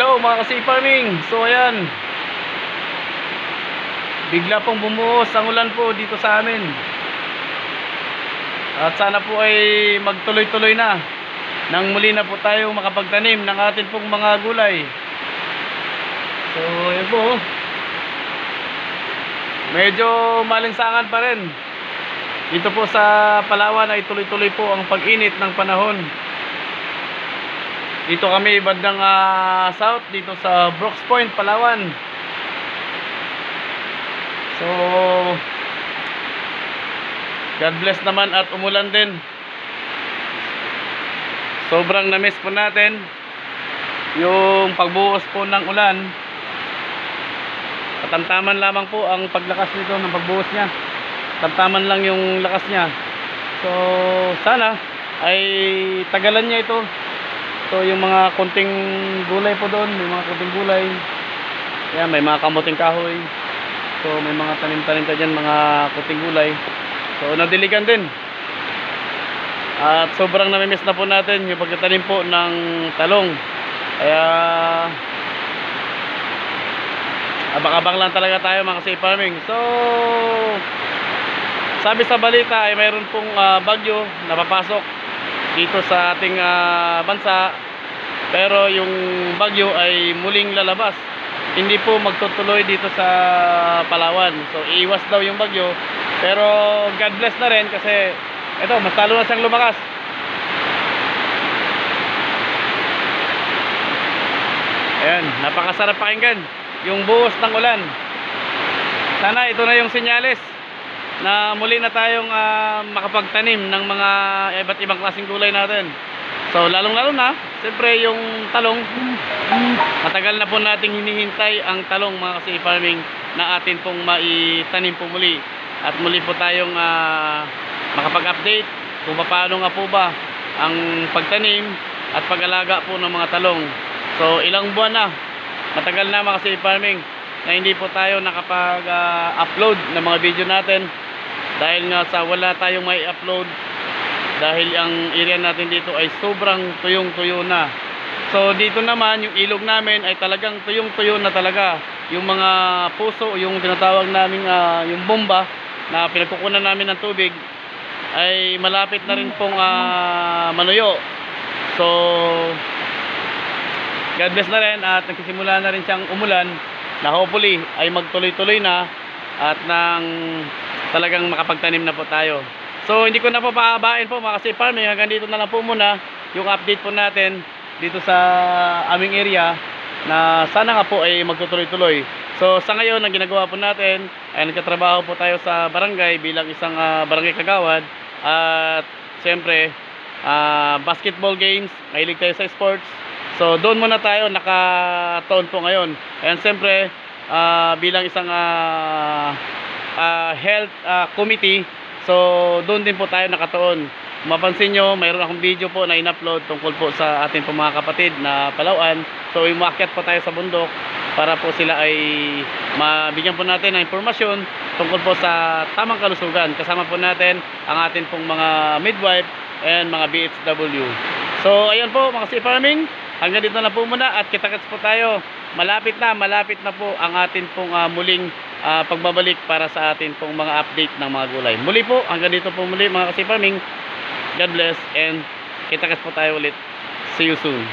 Hello mga kasi-farming. So ayan, bigla pong bumuhos ang ulan po dito sa amin. At sana po ay magtuloy-tuloy na nang muli na po tayo makapagtanim ng atin pong mga gulay. So ayan po, medyo malinsangan pa rin. Dito po sa Palawan ay tuloy-tuloy po ang pag-init ng panahon. Dito kami bandang south, dito sa Brooks Point, Palawan. So God bless naman at umulan din. Sobrang na-miss po natin yung pagbuhos po ng ulan. Katamtaman lamang po ang paglakas nito ng pagbuhos niya. Katamtaman lang yung lakas niya. So sana ay tagalan niya ito. So yung mga konting gulay po doon, may mga konting gulay. Ayan, may mga kamuting kahoy. So may mga tanim-tanim pa dyan, mga konting gulay. So nadiligan din. At sobrang namimiss na po natin yung pagtatanim po ng talong. Kaya abang-abang lang talaga tayo mga kasi-farming. So sabi sa balita ay mayroon pong bagyo na papasok dito sa ating bansa, pero yung bagyo ay muling lalabas, hindi po magtutuloy dito sa Palawan. So iiwas daw yung bagyo, pero God bless na rin kasi ito, mas talo na siyang lumakas. Ayan, napakasarap pakinggan yung buhos ng ulan. Sana ito na yung senyales na muli na tayong makapagtanim ng mga iba't ibang klaseng gulay natin. So lalong-lalo na, siyempre yung talong. Matagal na po nating hinihintay ang talong mga kasi-farming na atin pong maitanim po muli. At muli po tayong makapag-update kung paano nga po ba ang pagtanim at pag-alaga po ng mga talong. So ilang buwan na, matagal na mga kasi-farming na hindi po tayo nakapag-upload ng mga video natin. Dahil nga sa wala tayong may upload, dahil ang area natin dito ay sobrang tuyong-tuyo na. So dito naman yung ilog namin ay talagang tuyong-tuyo na talaga. Yung mga puso, yung tinatawag namin yung bomba na pinagkukunan namin ng tubig ay malapit na rin pong manuyo. So God bless na rin at nagsisimula na rin siyang umulan na hopefully ay magtuloy-tuloy na at nang talagang makapagtanim na po tayo. So hindi ko na po paabain po mga kasi-farming, hanggang dito na lang po muna yung update po natin dito sa aming area na sana nga po ay magtutuloy-tuloy. So sa ngayon ang ginagawa po natin ay nagtatrabaho po tayo sa barangay bilang isang barangay kagawad. At siyempre basketball games, mahilig tayo sa sports. So doon muna tayo nakatoon po ngayon. And siyempre bilang isang health committee, so doon din po tayo nakatoon. Mapansin nyo, mayroon akong video po na in-upload tungkol po sa ating po mga kapatid na Palauan. So umakyat po tayo sa bundok para po sila ay mabigyan po natin ng impormasyon tungkol po sa tamang kalusugan. Kasama po natin ang ating pong mga midwife and mga BHW. So ayan po mga kasi-farming, hanggang dito na po muna at kita-kits po tayo. Malapit na po ang atin pong muling pagbabalik para sa atin pong mga update ng mga gulay. Muli po, hanggang dito po muli mga kasi-farming. God bless and kita-kits po tayo ulit. See you soon.